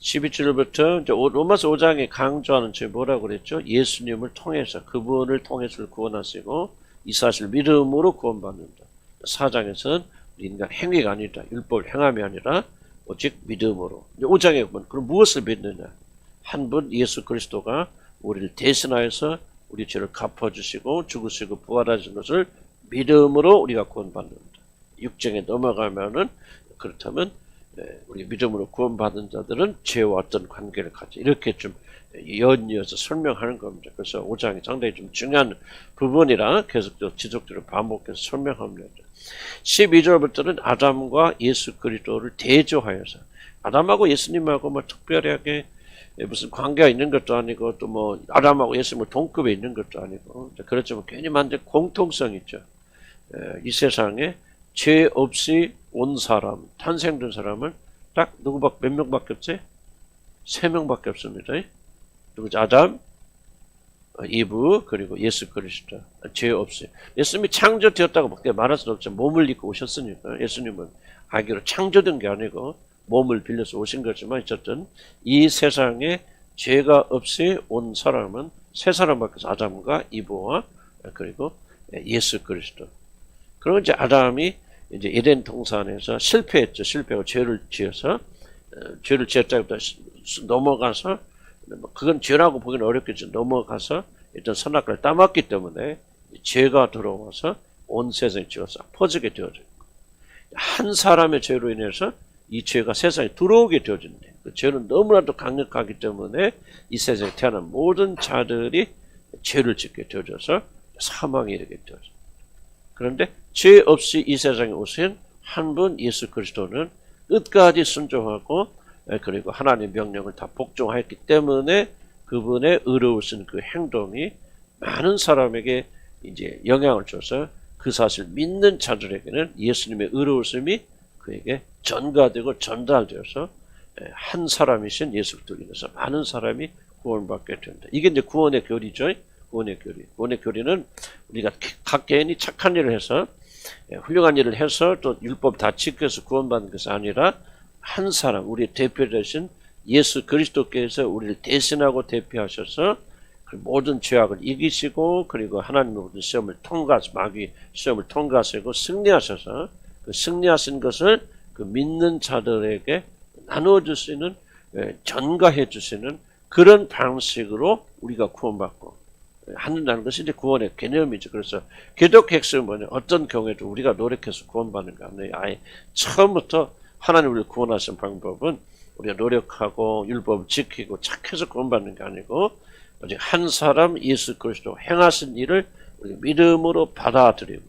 12절부터 로마서 5장에 강조하는 제 뭐라고 그랬죠? 예수님을 통해서, 그분을 통해서 구원하시고 이 사실 믿음으로 구원받는다. 4장에서는 인간 행위가 아니다. 율법을 행함이 아니라 오직 믿음으로. 5장에 보면 그럼 무엇을 믿느냐? 한 분 예수 그리스도가 우리를 대신하여서 우리 죄를 갚아주시고 죽으시고 부활하신 것을 믿음으로 우리가 구원받는다. 6장에 넘어가면은 그렇다면 우리 믿음으로 구원받은 자들은 죄와 어떤 관계를 가지, 이렇게 좀 연이어서 설명하는 겁니다. 그래서 5장이 상당히 좀 중요한 부분이라 계속 지속적으로 반복해서 설명합니다. 12절부터는 아담과 예수 그리스도를 대조하여서, 아담하고 예수님하고 뭐 특별하게 무슨 관계가 있는 것도 아니고 또 뭐 아담하고 예수님을 동급에 있는 것도 아니고, 그렇지만 괜히 만든 공통성이 있죠. 이 세상에 죄 없이 온 사람, 탄생된 사람은 딱 몇 명밖에 없지? 3명밖에 없습니다. 누구지? 아담, 이브, 그리고 예수 그리스도. 죄 없이. 예수님이 창조되었다고 말할 수는 없죠. 몸을 입고 오셨으니까. 예수님은 아기로 창조된 게 아니고 몸을 빌려서 오신 거지만, 어쨌든 이 세상에 죄가 없이 온 사람은 3사람밖에 없어. 아담과 이브와 그리고 예수 그리스도. 그리고 이제 아담이 이제 에덴 동산에서 실패했죠. 실패하고 죄를 지어서, 죄를 지었다기보다 넘어가서, 그건 죄라고 보기는 어렵겠죠. 넘어가서 일단 선악과를 따먹기 때문에 죄가 들어와서 온 세상에 죄가 싹 퍼지게 되어져요. 한 사람의 죄로 인해서 이 죄가 세상에 들어오게 되어진대. 그 죄는 너무나도 강력하기 때문에 이 세상에 태어난 모든 자들이 죄를 짓게 되어져서 사망에 이르게 되어져. 그런데 죄 없이 이 세상에 오신 한 분 예수 그리스도는 끝까지 순종하고 그리고 하나님의 명령을 다 복종하였기 때문에 그분의 의로우신 그 행동이 많은 사람에게 이제 영향을 줘서 그 사실 믿는 자들에게는 예수님의 의로우심이 그에게 전가되고 전달되어서 한 사람이신 예수 그리스도로 인해서 많은 사람이 구원받게 된다. 이게 이제 구원의 교리죠. 구원의 교리. 구원의 교리는 우리가 각 개인이 착한 일을 해서, 훌륭한 일을 해서 또 율법 다 지켜서 구원받는 것이 아니라 한 사람, 우리 대표 되신 예수 그리스도께서 우리를 대신하고 대표하셔서 그 모든 죄악을 이기시고 그리고 하나님의 모든 시험을 통과하시고 마귀 시험을 통과하시고 승리하셔서 그 승리하신 것을 그 믿는 자들에게 나누어 줄 수 있는, 전가해 주시는 그런 방식으로 우리가 구원받고 한다는 것이 이제 구원의 개념이죠. 그래서 기독교 핵심은 뭐냐? 어떤 경우에도 우리가 노력해서 구원받는 거 아니에요. 아예 처음부터 하나님 우리를 구원하신 방법은 우리가 노력하고 율법을 지키고 착해서 구원받는 게 아니고 오직 한 사람 예수 그리스도 행하신 일을 우리 믿음으로 받아들임으로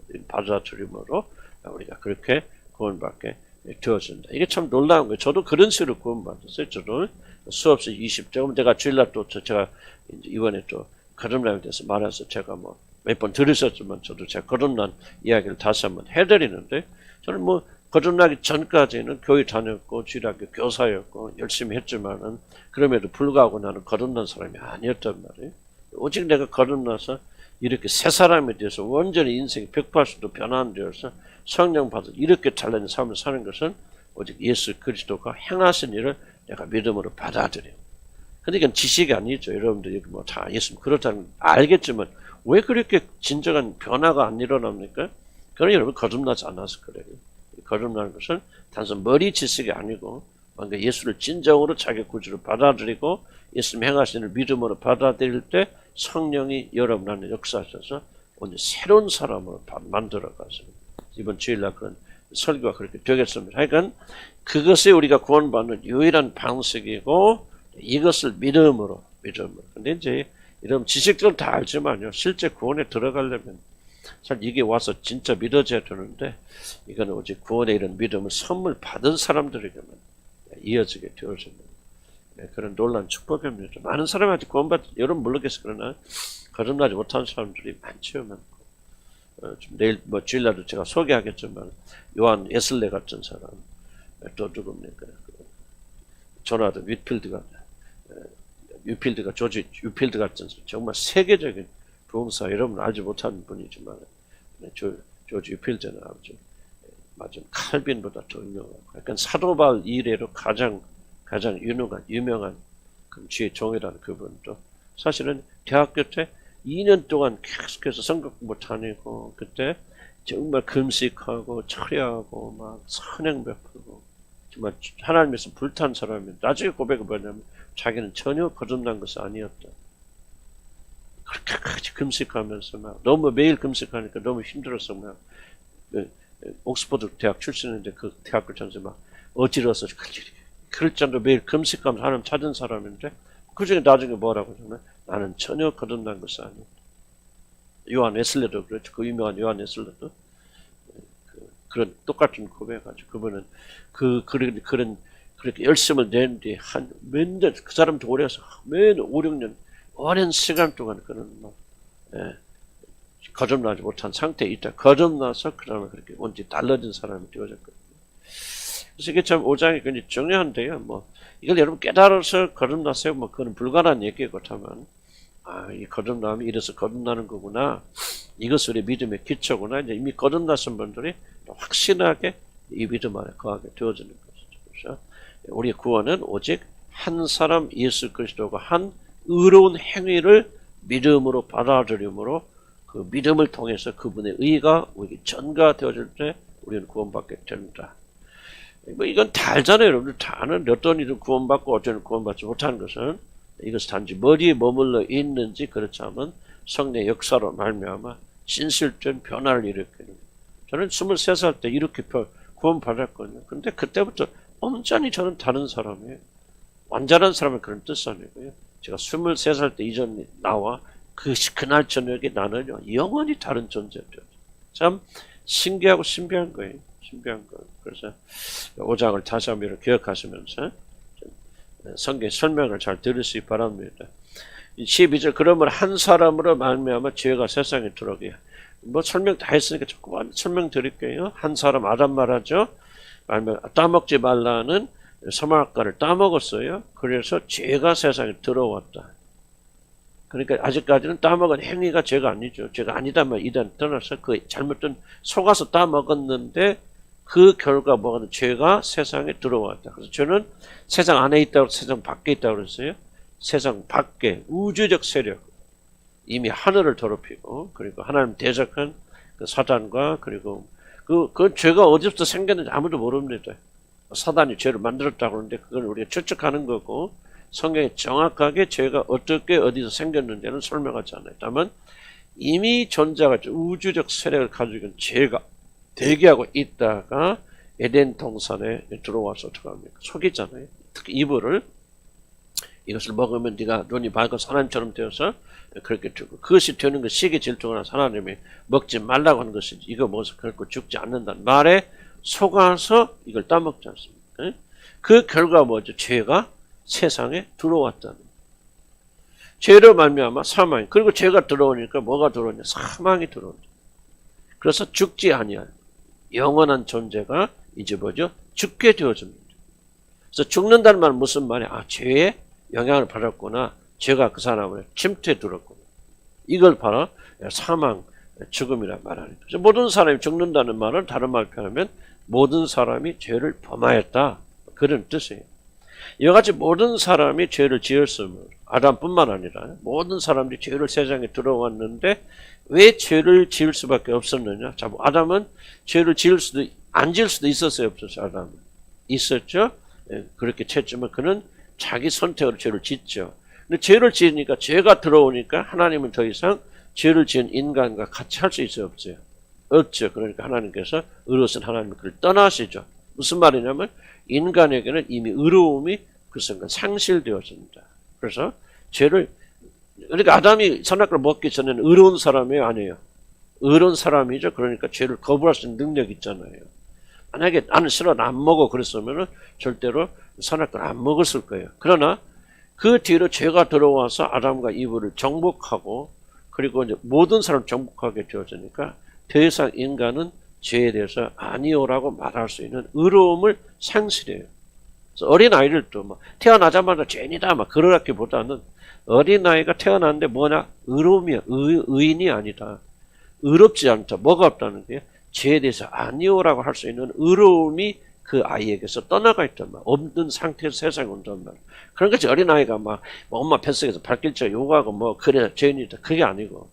우리가 그렇게 구원받게 되어진다. 이게 참 놀라운 거예요. 저도 그런 식으로 구원받았어요. 저도 수없이 20점. 제가 주일날 또 제가 이번에 또 거듭남에 대해서 말해서 제가 뭐 몇 번 들으셨지만 저도 제가 거듭난 이야기를 다시 한번 해드리는데, 저는 뭐 거듭나기 전까지는 교회 다녔고 주일학교 교사였고 열심히 했지만은 그럼에도 불구하고 나는 거듭난 사람이 아니었단 말이에요. 오직 내가 거듭나서 이렇게 새 사람에 대해서 완전히 인생이 180도 변환되어서 성령 받아 이렇게 달라진 삶을 사는 것은 오직 예수 그리스도가 행하신 일을 내가 믿음으로 받아들여요. 그러니까 지식이 아니죠. 여러분들이 뭐 다 예수님 그렇다는 알겠지만 왜 그렇게 진정한 변화가 안 일어납니까? 그건 여러분 거듭나지 않아서 그래요. 거듭나는 것은 단순 머리 지식이 아니고 뭔가 예수를 진정으로 자기 구주로 받아들이고 예수님 행하신 일을 믿음으로 받아들일 때 성령이 여러분 안에 역사하셔서 오늘 새로운 사람으로 만들어가서 이번 주일날 그런 설교가 그렇게 되겠습니다. 하여간 그것이 우리가 구원받는 유일한 방식이고 이것을 믿음으로. 근데 이제 이런 지식들은 다 알지만요. 실제 구원에 들어가려면 사실 이게 와서 진짜 믿어져야 되는데 이거는 오직 구원의 이런 믿음을 선물 받은 사람들에게만 이어지게 되어지는 그런 놀라운 축복입니다. 많은 사람이 아직 여러분 모르겠어요. 그러나 거듭나지 못한 사람들이 많죠. 많고. 내일 뭐 주일날도 제가 소개하겠지만 요한 웨슬레 같은 사람, 또 누굽니까? 조나단 조지 유필드 같은 정말 세계적인 부흥사, 여러분 알지 못하는 분이지만 조지 유필드는 아주 칼빈보다 더 유명하고 약간 사도바울 이래로 가장 가장 유명한 주의 종이라는 그분도 사실은 대학교 때 2년 동안 계속해서 성경 공부 다니고 그때 정말 금식하고 철야하고 막 선행 베풀고 정말 하나님께서 불탄 사람이 나중에 고백을 뭐냐면 자기는 전혀 거듭난 것이 아니었다. 그렇게까지 금식하면서 막 너무 매일 금식하니까 너무 힘들어서 막 옥스퍼드 대학 출신인데 그 대학교 전체 막 어지러워서 그럴 정도로 매일 금식하면서 하나님 찾은 사람인데 그중에 나중에 뭐라고 하냐면 나는 전혀 거듭난 것이 아니었다. 요한 웨슬레도 그렇죠. 그 유명한 요한 웨슬레도 그런 똑같은 고백하죠. 그분은 그렇게 열심을 낸 뒤에 한 몇 년, 그 사람도 오래 해서 몇 5, 6년 오랜 시간 동안 그런 거듭나지 못한 상태에 있다. 거듭나서 그 다음에 그렇게 온지 달라진 사람이 되어졌거든요. 그래서 이게 참 5장이 굉장히 중요한데요. 이걸 여러분 깨달아서 거듭나세요. 그건 불가능한 얘기고 그렇다면 이 거듭남이 이래서 거듭나는 거구나. 이것이 우리 믿음의 기초구나. 이제 이미 거듭나신 분들이 확신하게 이 믿음 안에 거하게 되어지는 것이죠. 그래서 우리의 구원은 오직 한 사람 예수 그리스도가 한 의로운 행위를 믿음으로 받아들임으로 그 믿음을 통해서 그분의 의가 우리에게 전가되어질 때 우리는 구원받게 된다. 이건 다 알잖아요. 여러분들 다 아는 어떤 일은 구원받고 어떤 구원받지 못하는 것은 이것이 단지 머리에 머물러 있는지 그렇지 않으면 성령의 역사로 말미암아 진실된 변화를 일으키는. 저는 23살 때 이렇게 구원받았거든요. 근데 그때부터 온전히 저는 다른 사람이에요. 완전한 사람은 그런 뜻 아니고요. 제가 23살 때 이전에 나와 그날 저녁에 나는요 영원히 다른 존재죠. 참 신기하고 신비한 거예요. 신비한 거. 그래서 5장을 다시 한번 기억하시면서 성경 설명을 잘 들으시기 바랍니다. 12절 그러므로 한 사람으로 말미암아 죄가 세상에 들어오게. 설명 다 했으니까 조금만 설명드릴게요. 한 사람 아담 말하죠. 따먹지 말라는 선악과를 따먹었어요. 그래서 죄가 세상에 들어왔다. 그러니까 아직까지는 따먹은 행위가 죄가 아니죠. 죄가 아니다면 이단 떠나서 그 잘못된 속아서 따먹었는데 그 결과 뭐가 죄가 세상에 들어왔다. 그래서 죄는 세상 안에 있다고 세상 밖에 있다고 그랬어요. 세상 밖에 우주적 세력 이미 하늘을 더럽히고 그리고 하나님 대적한 그 사단과 그리고 그 죄가 어디서부터 생겼는지 아무도 모릅니다. 사단이 죄를 만들었다고 하는데 그건 우리가 추측하는 거고 성경에 정확하게 죄가 어떻게 어디서 생겼는지는 설명하지 않아요. 다만 이미 존재하고 우주적 세력을 가지고 있는 죄가 대기하고 있다가 에덴 동산에 들어와서 어떻게 합니까? 속이잖아요. 특히 이불을 이것을 먹으면 네가 눈이 밝아서 하나님처럼 되어서 그렇게 되고 그것이 되는 것 시기 질투나 하나님이 먹지 말라고 하는 것이지 이거 먹어서 결코 죽지 않는다는 말에 속아서 이걸 따먹지 않습니까? 그 결과 뭐죠? 죄가 세상에 들어왔다는 죄로 말미암아 사망이 그리고 죄가 들어오니까 뭐가 들어오냐? 사망이 들어온다. 그래서 죽지 아니할 영원한 존재가 이제 뭐죠? 죽게 되어집니다. 그래서 죽는다는 말은 무슨 말이야? 죄의 영향을 받았구나. 죄가 그 사람을 침투에 들었구나. 이걸 바로 사망, 죽음이라 말하는 거죠. 모든 사람이 죽는다는 말은 다른 말로 표현하면 모든 사람이 죄를 범하였다. 그런 뜻이에요. 이와 같이 모든 사람이 죄를 지었으면 아담뿐만 아니라 모든 사람들이 죄를 세상에 들어왔는데 왜 죄를 지을 수밖에 없었느냐? 자, 아담은 죄를 안 지을 수도 있었어요, 없었어요, 아담은? 있었죠? 그렇게 쳤지만 그는 자기 선택으로 죄를 짓죠. 근데 죄를 지으니까 죄가 들어오니까 하나님은 더 이상 죄를 지은 인간과 같이 할 수 있어요, 없어요? 없죠. 그러니까 하나님께서 의로우신 하나님은 그를 떠나시죠. 무슨 말이냐면 인간에게는 이미 의로움이 그 순간 상실되어집니다. 그래서 그러니까 아담이 선악과를 먹기 전에는 의로운 사람이에요, 아니에요? 의로운 사람이죠. 그러니까 죄를 거부할 수 있는 능력이 있잖아요. 만약에 나는 싫어, 나 안 먹어 그랬으면 절대로 선악과를 안 먹었을 거예요. 그러나 그 뒤로 죄가 들어와서 아담과 이브를 정복하고 그리고 이제 모든 사람을 정복하게 되어지니까 더 이상 인간은 죄에 대해서 아니오라고 말할 수 있는 의로움을 상실해요. 그래서 어린아이들도 막 태어나자마자 죄인이다 막 그러기보다는 어린아이가 태어났는데 뭐냐? 의로움이야. 의인이 아니다. 의롭지 않다. 뭐가 없다는 게 죄에 대해서 아니오라고 할 수 있는 의로움이 그 아이에게서 떠나가 있단 말이야. 없는 상태에서 세상에 온단 말이야. 그런 거지. 어린아이가 막 엄마 뱃속에서 발길자 요구하고 뭐 그래 죄인이다. 그게 아니고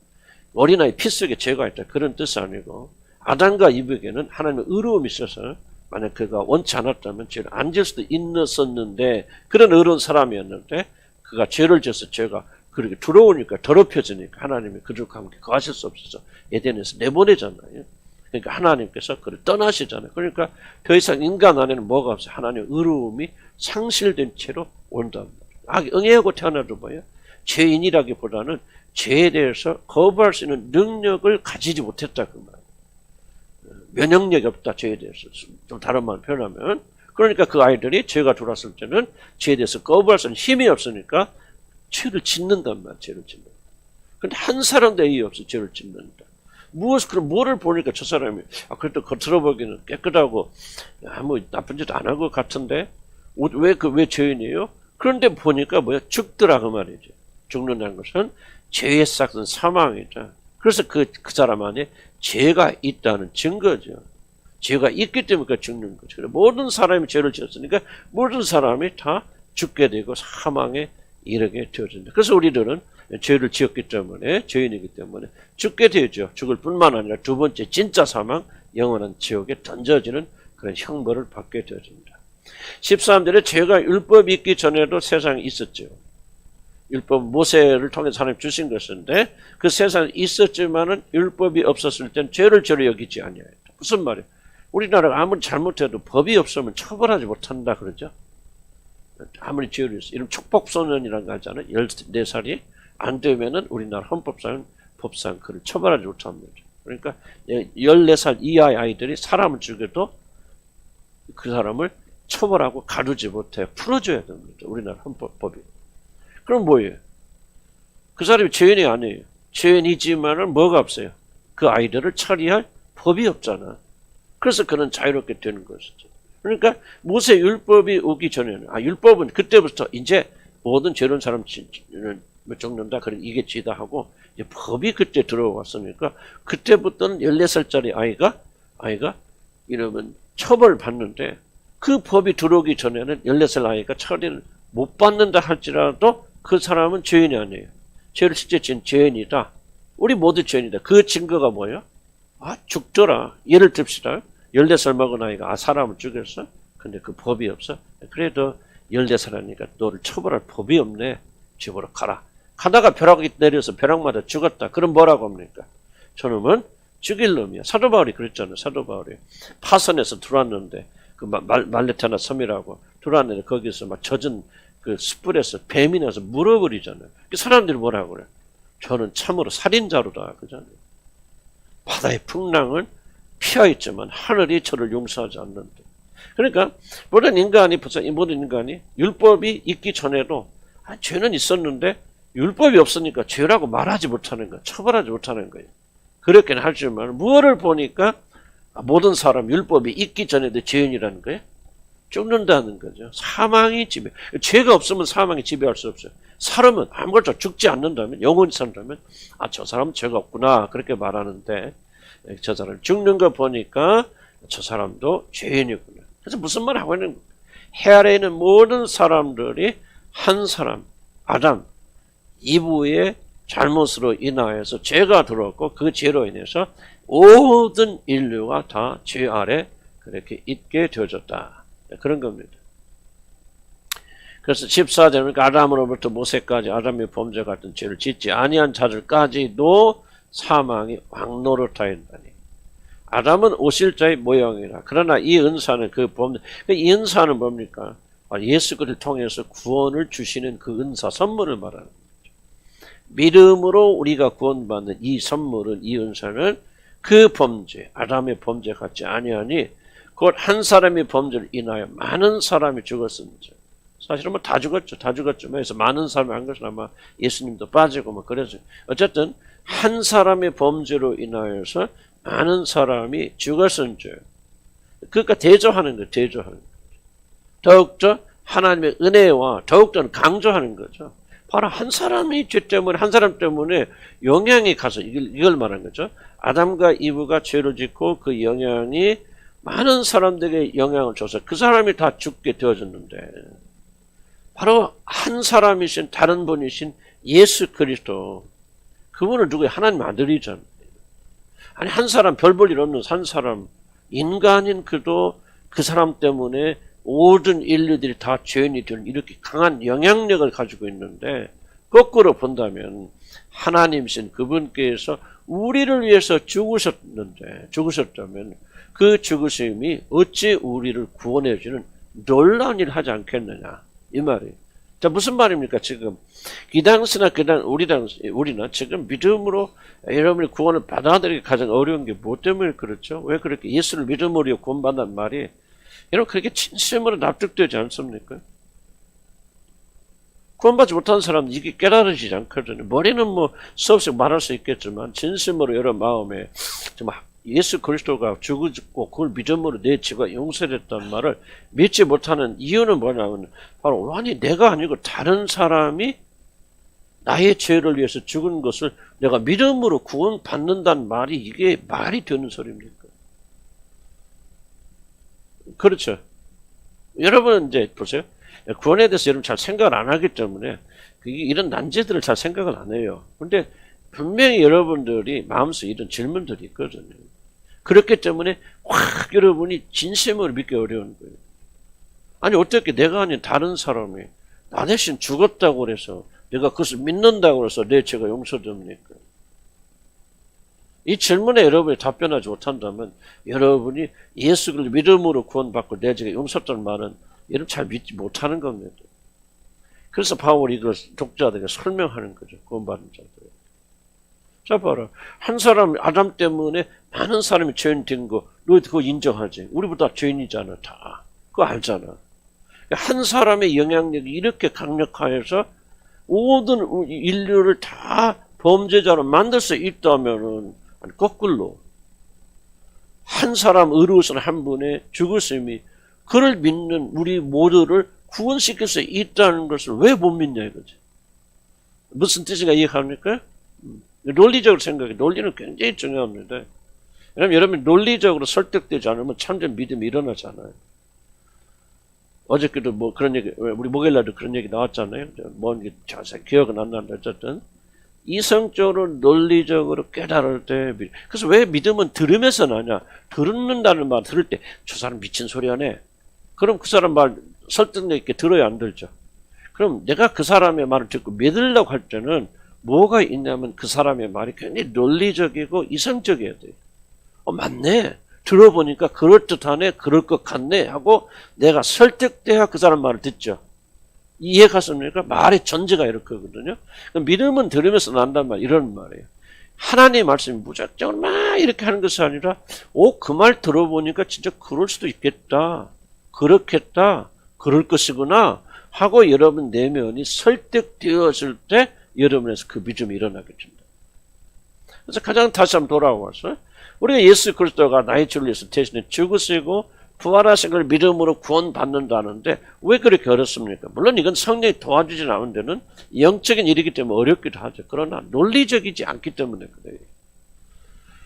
어린아이 피 속에 죄가 있다. 그런 뜻이 아니고 아담과 이브에게는 하나님의 의로움이 있어서 만약 그가 원치 않았다면 죄를 안 질 수도 있었는데 그런 의로운 사람이었는데 그가 죄를 져서 죄가 그렇게 들어오니까 더럽혀지니까 하나님이 그들과 함께 거하실 수 없어서 에덴에서 내보내잖아요. 그러니까 하나님께서 그를 떠나시잖아요. 그러니까 더 이상 인간 안에는 뭐가 없어요. 하나님의 의로움이 상실된 채로 온단 말이에요. 응애하고 태어나도 뭐예요? 죄인이라기보다는 죄에 대해서 거부할 수 있는 능력을 가지지 못했다 그 말이에요. 면역력이 없다 죄에 대해서. 좀 다른 말로 표현하면 그러니까 그 아이들이 죄가 들어왔을 때는 죄에 대해서 거부할 수 있는 힘이 없으니까 죄를 짓는단 말이야. 죄를 짓는다. 근데 한 사람도 예의 없이 죄를 짓는다. 그럼 뭐를 보니까 저 사람이 그래도 겉으로 보기는 깨끗하고 아무 나쁜 짓 안 한 것 같은데 왜 죄인이에요? 그런데 보니까 뭐야? 죽더라 그 말이죠. 죽는다는 것은 죄의 싹은 사망이다. 그래서 그 사람 안에 죄가 있다는 증거죠. 죄가 있기 때문에 죽는 거죠. 모든 사람이 죄를 지었으니까 모든 사람이 다 죽게 되고 사망에 이르게 되어진다. 그래서 우리들은 죄를 지었기 때문에 죄인이기 때문에 죽게 되죠. 죽을 뿐만 아니라 두 번째 진짜 사망 영원한 지옥에 던져지는 그런 형벌을 받게 되어집니다. 13절에 죄가 율법이 있기 전에도 세상에 있었죠. 율법 모세를 통해서 하나님 주신 것인데 그 세상에 있었지만은 율법이 없었을 땐 죄를 죄로 여기지 아니하였다. 무슨 말이에요? 우리나라가 아무리 잘못해도 법이 없으면 처벌하지 못한다 그러죠. 아무리 죄를 했어. 이런 촉법소년이라는 거 하잖아요. 14살이 안 되면은 우리나라 헌법상 법상 그를 처벌하지 못합니다. 그러니까 14살 이하의 아이들이 사람을 죽여도 그 사람을 처벌하고 가두지 못해 풀어줘야 됩니다. 우리나라 헌법이. 그럼 뭐예요? 그 사람이 죄인이 아니에요. 죄인이지만은 뭐가 없어요? 그 아이들을 처리할 법이 없잖아. 그래서 그는 자유롭게 되는 것이죠. 그러니까 모세 율법이 오기 전에는 율법은 그때부터 이제 모든 죄로운 사람 죽는다. 그래 이게 죄다 하고 이제 법이 그때 들어왔으니까 그때부터는 14살짜리 아이가 이러면 처벌받는데 그 법이 들어오기 전에는 14살 아이가 처리를 못 받는다 할지라도 그 사람은 죄인이 아니에요. 죄를 실제 지은 죄인이다. 우리 모두 죄인이다. 그 증거가 뭐예요? 죽더라. 예를 듭시다. 14살 먹은 아이가 사람을 죽였어? 근데 그 법이 없어? 그래도 14살 하니까 너를 처벌할 법이 없네. 집으로 가라. 가다가 벼락이 내려서 벼락 맞아 죽었다. 그럼 뭐라고 합니까? 저놈은 죽일 놈이야. 사도 바울이 그랬잖아요. 사도 바울이 파선에서 들어왔는데 그 말레타나 섬이라고 들어왔는데 거기서 막 젖은 그 숯불에서 뱀이 나서 물어버리잖아요. 그 사람들이 뭐라고 그래? 저는 참으로 살인자로다. 그잖아요. 바다의 풍랑은 피하였지만 하늘이 저를 용서하지 않는데. 그러니까 모든 인간이 율법이 있기 전에도 죄는 있었는데 율법이 없으니까 죄라고 말하지 못하는 거야. 처벌하지 못하는 거예요. 그렇게는 하지만 무엇을 보니까 모든 사람 율법이 있기 전에도 죄인이라는 거예요. 죽는다는 거죠. 사망이 지배. 죄가 없으면 사망이 지배할 수 없어요. 사람은 아무것도 죽지 않는다면 영원히 산다면 저 사람은 죄가 없구나 그렇게 말하는데 저 사람 죽는 거 보니까 저 사람도 죄인이구나. 그래서 무슨 말 하고 있는 거예요? 해 아래에 있는 모든 사람들이 한 사람 아담 이브의 잘못으로 인하여서 죄가 들어왔고 그 죄로 인해서 모든 인류가 다 죄 아래 그렇게 있게 되어졌다. 그런 겁니다. 그래서 14절은 아담으로부터 모세까지 아담의 범죄 같은 죄를 짓지 아니한 자들까지도 사망이 왕노릇하였다니. 아담은 오실자의 모형이라. 그러나 이 은사는 그 범죄. 이 은사는 뭡니까? 예수 그리스도를 통해서 구원을 주시는 그 은사 선물을 말하는 거죠. 믿음으로 우리가 구원받는 이 선물은 이 은사는 그 범죄 아담의 범죄 같지 아니하니 곧 한 사람의 범죄를 인하여 많은 사람이 죽었습니다. 사실은 뭐 다 죽었죠. 다 죽었죠. 그래서 많은 사람이 한 것은 아마 예수님도 빠지고 뭐 그래서 어쨌든 한 사람의 범죄로 인하여서 많은 사람이 죽었은지. 그러니까 대조하는 거예요. 대조하는 거예요. 더욱더 하나님의 은혜와 더욱더 강조하는 거죠. 바로 한 사람이 죄 때문에 한 사람 때문에 영향이 가서 이걸 말한 거죠. 아담과 이브가 죄를 짓고 그 영향이 많은 사람들에게 영향을 줘서 그 사람이 다 죽게 되어졌는데 바로 한 사람이신 다른 분이신 예수 그리스도 그분을 누구야? 하나님 아들이잖아요. 아니 한 사람 별 볼 일 없는 한 사람 인간인 그도 그 사람 때문에 모든 인류들이 다 죄인이 되는 이렇게 강한 영향력을 가지고 있는데 거꾸로 본다면 하나님이신 그분께서 우리를 위해서 죽으셨다면 그 죽으심이 어찌 우리를 구원해 주는 놀라운 일을 하지 않겠느냐 이 말이에요. 자 무슨 말입니까? 지금 이 당시나 우리는 지금 믿음으로 여러분의 구원을 받아들이기 가장 어려운 게 뭐 때문에 그렇죠? 왜 그렇게 예수를 믿음으로 구원받는 말이 여러분 그렇게 진심으로 납득되지 않습니까? 구원받지 못한 사람은 이게 깨달아지지 않거든요. 머리는 뭐 수없이 말할 수 있겠지만 진심으로 여러분 마음에 정말 예수 그리스도가 죽었고 그걸 믿음으로 내 죄가 용서됐다는 말을 믿지 못하는 이유는 뭐냐면 바로 아니 내가 아니고 다른 사람이 나의 죄를 위해서 죽은 것을 내가 믿음으로 구원받는다는 말이 이게 말이 되는 소리입니까? 그렇죠. 여러분 이제 보세요. 구원에 대해서 여러분 잘 생각을 안 하기 때문에 이런 난제들을 잘 생각을 안 해요. 근데 분명히 여러분들이 마음속에 이런 질문들이 있거든요. 그렇기 때문에 확 여러분이 진심으로 믿기 어려운 거예요. 아니 어떻게 내가 아닌 다른 사람이 나 대신 죽었다고 해서 내가 그것을 믿는다고 해서 내 죄가 용서됩니까? 이 질문에 여러분이 답변하지 못한다면 여러분이 예수 그리스도 믿음으로 구원받고 내 죄가 용서됐다는 말은 여러분 잘 믿지 못하는 겁니다. 그래서 바울이 이걸 독자들에게 설명하는 거죠. 구원받은 자들. 자 봐라. 한 사람 아담 때문에 많은 사람이 죄인 된 거 너 그거 인정하지? 우리보다 죄인이잖아 다. 그거 알잖아. 한 사람의 영향력이 이렇게 강력하여서 모든 인류를 다 범죄자로 만들 수 있다면은 거꾸로 한 사람 의로우신 한 분의 죽으심이 그를 믿는 우리 모두를 구원시킬 수 있다는 것을 왜 못 믿냐 이거지. 무슨 뜻인가 이해합니까? 논리적으로 생각해. 논리는 굉장히 중요합니다. 왜냐하면 여러분 논리적으로 설득되지 않으면 참된 믿음이 일어나잖아요. 어저께도 뭐 그런 얘기, 우리 목요일날도 그런 얘기 나왔잖아요. 뭔지 자세히 기억은 안 나는데 어쨌든 이성적으로 논리적으로 깨달을 때 그래서 왜 믿음은 들으면서 나냐? 듣는다는 말 들을 때 저 사람 미친 소리 하네. 그럼 그 사람 말 설득력 있게 들어야 안 들죠. 그럼 내가 그 사람의 말을 듣고 믿으려고 할 때는 뭐가 있냐면 그 사람의 말이 굉장히 논리적이고 이성적이어야 돼요. 맞네. 들어보니까 그럴듯하네. 그럴 것 같네. 하고 내가 설득돼야 그 사람 말을 듣죠. 이해 갔습니까? 말의 전제가 이렇거든요. 믿음은 들으면서 난단 말, 이런 말이에요. 하나님의 말씀이 무작정 막 이렇게 하는 것이 아니라, 그 말 들어보니까 진짜 그럴 수도 있겠다. 그렇겠다. 그럴 것이구나. 하고 여러분 내면이 설득되었을 때 여러분에서 그 믿음이 일어나게 됩니다. 그래서 가장 다시 한번 돌아와서 우리가 예수 그리스도가 나의 죄를 위해서 대신에 죽으시고 부활하신 걸 믿음으로 구원받는다는데 왜 그렇게 어렵습니까? 물론 이건 성령이 도와주지 않은 데는 영적인 일이기 때문에 어렵기도 하죠. 그러나 논리적이지 않기 때문에 그래요.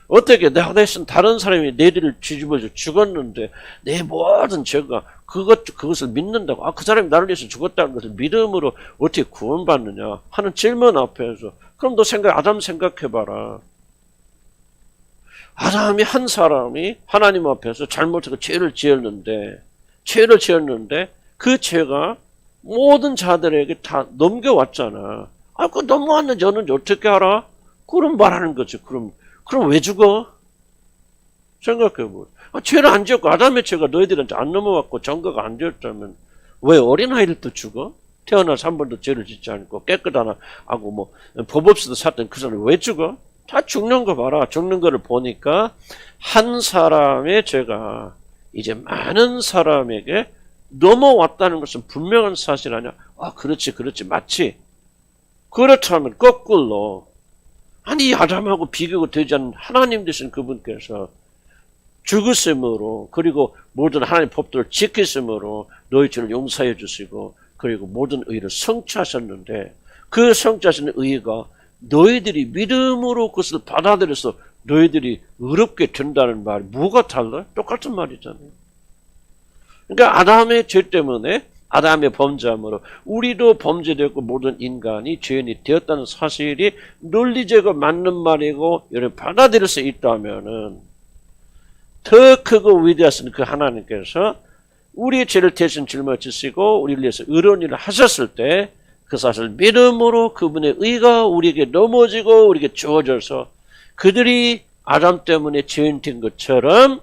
어떻게 나 대신 다른 사람이 내들을 뒤집어져 죽었는데 내 모든 죄가 그것을 믿는다고 그 사람이 나를 위해서 죽었다는 것을 믿음으로 어떻게 구원받느냐 하는 질문 앞에서 그럼 너 아담 생각해봐라. 아담이 한 사람이 하나님 앞에서 잘못하고 죄를 지었는데 그 죄가 모든 자들에게 다 넘겨왔잖아. 그거 넘어왔는지 어는지 어떻게 알아? 그럼 말하는 거지. 그럼 왜 죽어? 생각해보래. 죄를 안 지었고 아담의 죄가 너희들한테 안 넘어왔고 전가가 안 되었다면 왜 어린아이들도 죽어? 태어나서 한 번도 죄를 짓지 않고 깨끗하나 하고 뭐 법 없이도 샀던 그 사람이 왜 죽어? 다 죽는 거 봐라. 죽는 거를 보니까 한 사람의 죄가 이제 많은 사람에게 넘어왔다는 것은 분명한 사실 아니야? 그렇지 맞지. 그렇다면 거꾸로 아니 아담하고 비교가 되지 않는 하나님 되신 그분께서 죽으심으로 그리고 모든 하나님의 법도를 지키심으로 너희 죄를 용서해 주시고 그리고 모든 의를 성취하셨는데 그 성취하신 의가 너희들이 믿음으로 그것을 받아들여서 너희들이 의롭게 된다는 말이 뭐가 달라요? 똑같은 말이잖아요. 그러니까 아담의 죄 때문에, 아담의 범죄함으로 우리도 범죄되었고 모든 인간이 죄인이 되었다는 사실이 논리적으로 맞는 말이고 여러분 받아들일 수 있다면은 더 크고 위대하신 그 하나님께서 우리의 죄를 대신 짊어지시고 우리를 위해서 의로운 일을 하셨을 때 그 사실 믿음으로 그분의 의가 우리에게 넘어지고 우리에게 주어져서 그들이 아담 때문에 죄인 된 것처럼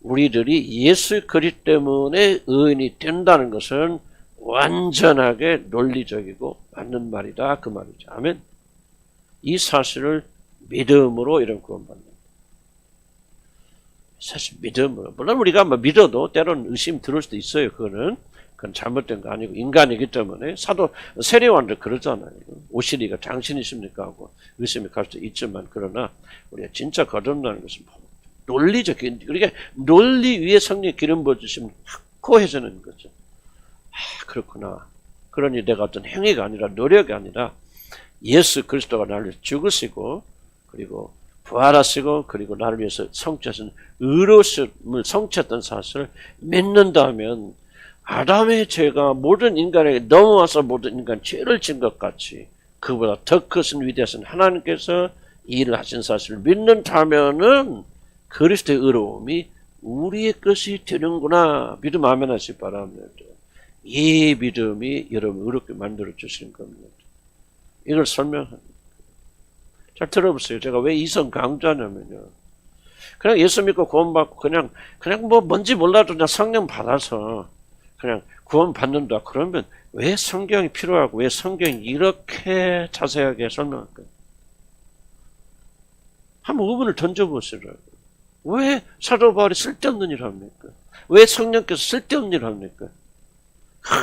우리들이 예수 그리스도 때문에 의인이 된다는 것은 완전하게 논리적이고 맞는 말이다 그 말이죠. 아멘. 이 사실을 믿음으로 이런 구원받는. 사실 믿음으로. 물론 우리가 뭐 믿어도 때로는 의심 들을 수도 있어요. 그건 잘못된 거 아니고 인간이기 때문에 사도 세례요한도 그러잖아요. 오시리가 당신이십니까 하고 의심이 갈 수도 있지만 그러나 우리가 진짜 거듭나는 것은 논리적인 그러니까 논리 위에 성령 기름 부어주시면 확고해지는 거죠. 아 그렇구나. 그러니 내가 어떤 행위가 아니라 노력이 아니라 예수 그리스도가 나를 죽으시고 그리고 부활하시고 그리고 나를 위해서 성취하신 의로움을 성취했던 사실을 믿는다면 아담의 죄가 모든 인간에게 넘어와서 모든 인간 죄를 진 것 같이 그보다 더 크신 위대하신 하나님께서 이 일을 하신 사실을 믿는다면은 그리스도의 의로움이 우리의 것이 되는구나. 믿음 아멘 하시기 바랍니다. 이 믿음이 여러분 의롭게 만들어 주시는 겁니다. 이걸 설명합니다. 잘 들어보세요. 제가 왜 이성 강조하냐면요. 그냥 예수 믿고 구원받고 그냥 뭐 뭔지 몰라도 그냥 성령 받아서 그냥 구원받는다. 그러면 왜 성경이 필요하고 왜 성경이 이렇게 자세하게 설명할까요? 한번 의문을 던져보시라고요. 왜 사도 바울이 쓸데없는 일을 합니까? 왜 성령께서 쓸데없는 일을 합니까?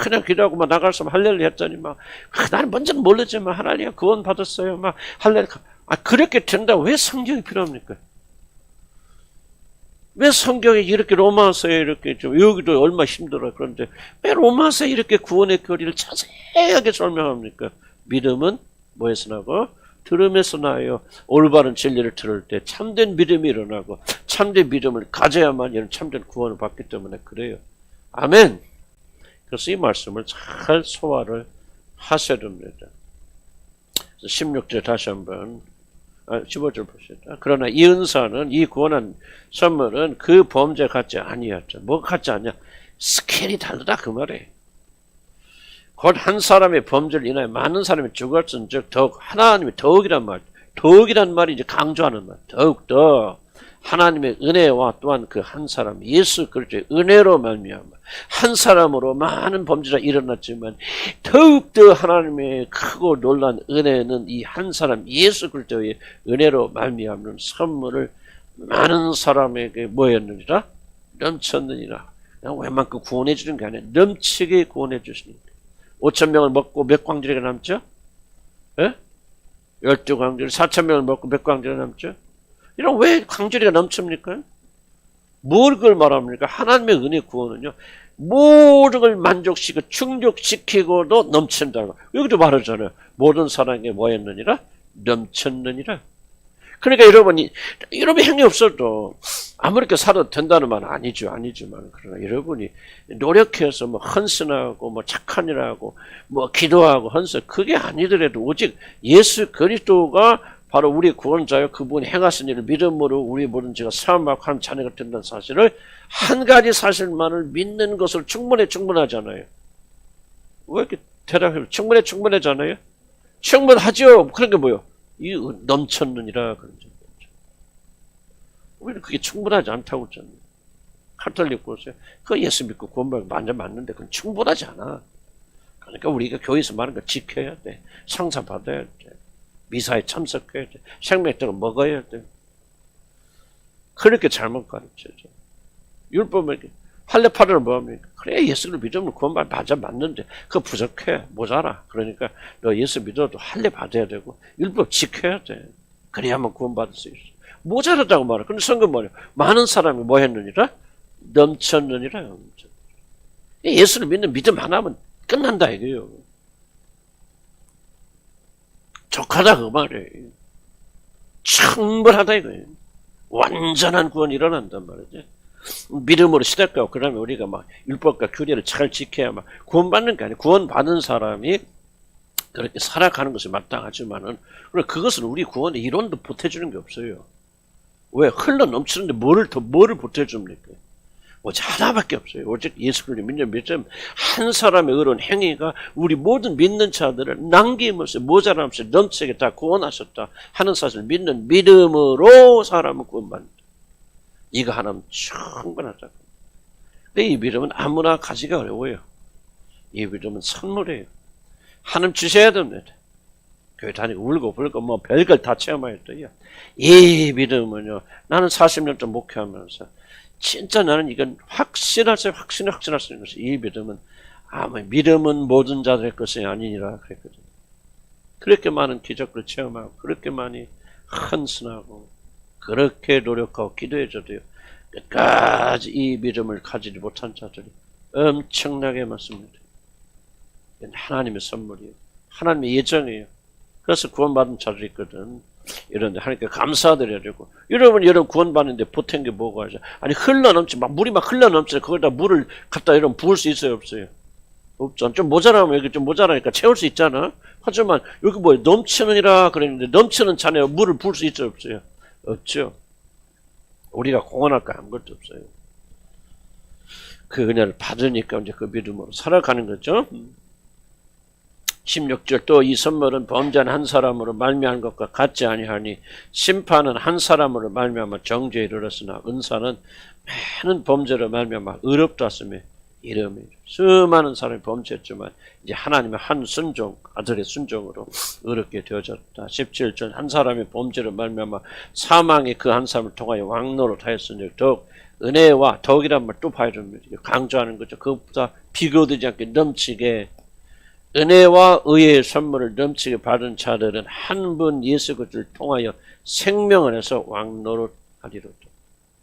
그냥 기도하고 막 나가서 할렐루야 했더니 막 나는 먼저는 모르지만 하나님 구원 받았어요. 막 할렐루야. 그렇게 된다고 왜 성경이 필요합니까? 왜 성경이 이렇게 로마서에 이렇게 좀 여기도 얼마 힘들어. 그런데 왜 로마서에 이렇게 구원의 교리를 자세하게 설명합니까? 믿음은 뭐에서 나고? 들음에서 나요. 올바른 진리를 들을 때 참된 믿음이 일어나고 참된 믿음을 가져야만 이런 참된 구원을 받기 때문에 그래요. 아멘. 그래서 이 말씀을 잘 소화를 하셔야 됩니다. 16절 다시 한번 15절 보시다. 그러나 이 은사는 이 구원한 선물은 그 범죄 같지 아니었죠. 뭐 같지 않냐? 스케일이 다르다 그 말이에요. 곧 한 사람의 범죄를 인하여 많은 사람이 죽었은 즉 더욱 하나님이 더욱이란 말. 더욱이란 말이 이제 강조하는 말. 더욱더 하나님의 은혜와 또한 그 한 사람 예수 그리스도의 은혜로 말미암아 한 사람으로 많은 범죄가 일어났지만 더욱더 하나님의 크고 놀란 은혜는 이 한 사람 예수 그리스도의 은혜로 말미암는 선물을 많은 사람에게 뭐였느니라? 넘쳤느니라. 그냥 웬만큼 구원해 주는 게 아니라 넘치게 구원해 주시니까. 5,000명을 먹고 몇 광주리가 남죠? 예? 12광주리. 4,000명을 먹고 몇 광주리가 남죠? 이런 왜 광주리가 넘칩니까? 뭘 그걸 말합니까? 하나님의 은혜 구원은요. 모든 걸 만족시키고 충족시키고도 넘친다고. 여기도 말하잖아요. 모든 사람에게 뭐 했느니라? 넘쳤느니라. 그러니까 여러분이 행위 없어도 아무렇게 살아도 된다는 말은 아니지만 그러나 여러분이 노력해서 뭐 헌신하고 뭐 착한 일하고 뭐 기도하고 헌신 그게 아니더라도 오직 예수 그리스도가 바로 우리 구원자요 그분이 행하신 일을 믿음으로 우리 모든 죄가 사함받고 한 자녀가 된다는 사실을 한 가지 사실만을 믿는 것을 충분하잖아요. 왜 이렇게 대답해요? 충분하잖아요. 충분하죠. 그런 게 뭐예요? 이 넘쳤느니라 그런 점. 우리는 그게 충분하지 않다고 했잖아요. 카톨릭 보세요. 그 예수 믿고 구원받고 완전 맞는데 그건 충분하지 않아. 그러니까 우리가 교회에서 말하는 거 지켜야 돼. 상사 받아야 돼. 미사에 참석해야 돼. 생명떡을 먹어야 돼. 그렇게 잘못 가르쳐줘. 율법에 할례파를 뭐합니까? 그래 예수를 믿으면 구원받 맞아 맞는데 그거 부족해 모자라. 그러니까 너 예수 믿어도 할례 받아야 되고 율법 지켜야 돼. 그래야만 구원받을 수 있어. 모자라다고 말해. 근데 성경 뭐래요? 많은 사람이 뭐 했느니라? 넘쳤느니라. 예수를 믿는 믿음 하나면 끝난다 이거예요. 족하다 그 말이에요. 충분하다 이거예요. 완전한 구원이 일어난단 말이죠. 믿음으로 시작하고 그 다음에 우리가 막 율법과 규례를 잘 지켜야 막 구원받는 게 아니에요. 구원받은 사람이 그렇게 살아가는 것이 마땅하지만은 그것은 우리 구원의 이론도 보태주는 게 없어요. 왜? 흘러 넘치는데 뭐를 보태줍니까? 오직 하나밖에 없어요. 오직 예수 그리스도 믿는 한 사람의 의로운 행위가 우리 모든 믿는 자들을 남김없이 모자람 없이 넘치게 다 구원하셨다 하는 사실을 믿는 믿음으로 사람은 구원받는다. 이거 하나면 충분하다. 근데 이 믿음은 아무나 가지기가 어려워요. 이 믿음은 선물이에요. 하나님 주셔야 됩니다. 교회 다니고 울고 불고 뭐 별걸 다 체험하였더요. 이 믿음은요. 나는 40년 좀 목회하면서 진짜 나는 이건 확신할 수 있는 것이 이 믿음은 믿음은 모든 자들의 것이 아니니라 그랬거든요. 그렇게 많은 기적을 체험하고 그렇게 많이 헌신하고 그렇게 노력하고 기도해줘도요. 끝까지 이 믿음을 가지지 못한 자들이 엄청나게 많습니다. 이건 하나님의 선물이에요. 하나님의 예정이에요. 그래서 구원받은 자들이 있거든. 이런데 하나님께 감사드려야 되고 여러분 구원받는데 보탠 게 뭐가 하죠? 아니 흘러넘치 물이 막 흘러넘치는데 거기다 물을 갖다 여러분 부을 수 있어요 없어요? 없잖아. 좀 모자라면 여기 좀 모자라니까 채울 수 있잖아. 하지만 여기 뭐 넘치느니라 그랬는데 넘치는 잔에 물을 부을 수 있어요 없어요? 없죠. 우리가 공헌할 거 아무것도 없어요. 그 은혜를 받으니까 이제 그 믿음으로 살아가는 거죠. 16절 또 이 선물은 범죄한 한 사람으로 말미암은 것과 같지 아니하니 심판은 한 사람으로 말미암아 정죄에 이르렀으나 은사는 많은 범죄로 말미암아 의롭다 하심에 이름이 수많은 사람이 범죄했지만 이제 하나님의 한 순종 아들의 순종으로 의롭게 되어졌다. 17절 한 사람의 범죄로 말미암아 사망이 그 한 사람을 통하여 왕노릇하였으니 더욱 은혜와 더욱이란 말 또 봐야 됩니다. 강조하는 거죠. 그것보다 비교되지 않게 넘치게 은혜와 의의 선물을 넘치게 받은 자들은 한 분 예수 그리스도를 통하여 생명을 해서 왕노릇하리로다.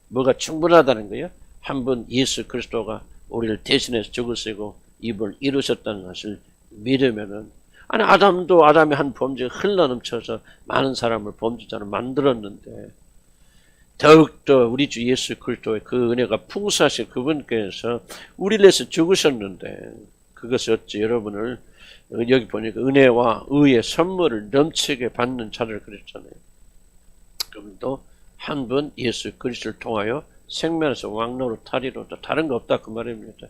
뭐가 충분하다는 거예요? 한 분 예수 그리스도가 우리를 대신해서 죽으시고 이분을 이루셨다는 것을 믿으면은 아담이 한 범죄가 흘러넘쳐서 많은 사람을 범죄자로 만들었는데 더욱더 우리 주 예수 그리스도의 그 은혜가 풍성하신 그분께서 우리를 위해서 죽으셨는데 그것이 어찌 여러분을 여기 보니까 은혜와 의의 선물을 넘치게 받는 자를 그랬잖아요. 그럼 또 한 분 예수 그리스도를 통하여 생명에서 왕노릇하리로다. 다른 거 없다 그 말입니다.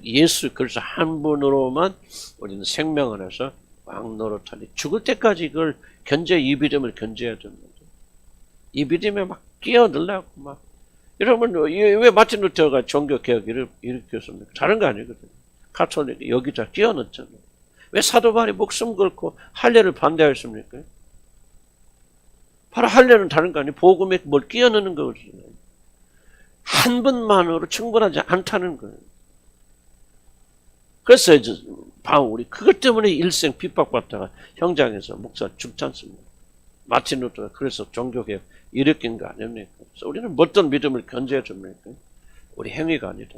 예수 그리스도 한 분으로만 우리는 생명을 해서 왕노릇하리. 죽을 때까지 이걸 이 믿음을 견제해야 됩니다. 이 믿음에 막 끼어들라고 막. 여러분 왜 마틴 루터가 종교 개혁을 일으켰습니까? 다른 거 아니거든요. 가톨릭이 여기다 끼어넣었잖아요. 왜 사도 바울이 목숨 걸고 할례를 반대하였습니까? 바로 할례는 다른 거 아니에요. 복음에 뭘 끼어넣는 거거든요. 한 분만으로 충분하지 않다는 거예요. 그래서 이제 바울이 그것 때문에 일생 핍박받다가 형장에서 목사 죽지 않습니다. 마틴 루터가 그래서 종교개혁 일으킨 거 아닙니까? 그래서 우리는 어떤 믿음을 견제해 줍니까? 우리 행위가 아니다.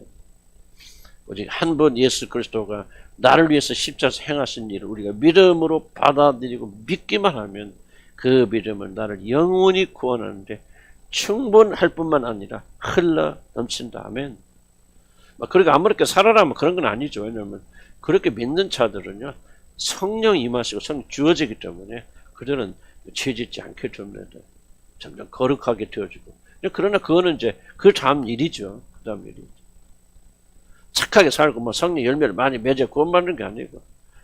오직 한 번 예수 그리스도가 나를 위해서 십자가에서 행하신 일을 우리가 믿음으로 받아들이고 믿기만 하면 그 믿음은 나를 영원히 구원하는데 충분할 뿐만 아니라 흘러 넘친다. 아멘. 그렇게 아무렇게 살아라면 그런 건 아니죠. 왜냐하면 그렇게 믿는 자들은요 성령 임하시고 성령 주어지기 때문에 그들은 죄짓지 않게 됩니다. 점점 거룩하게 되어지고. 그러나 그거는 이제 그 다음 일이죠. 그 다음 일이죠. 착하게 살고 성령 열매를 많이 맺어 구원받는 게 아니고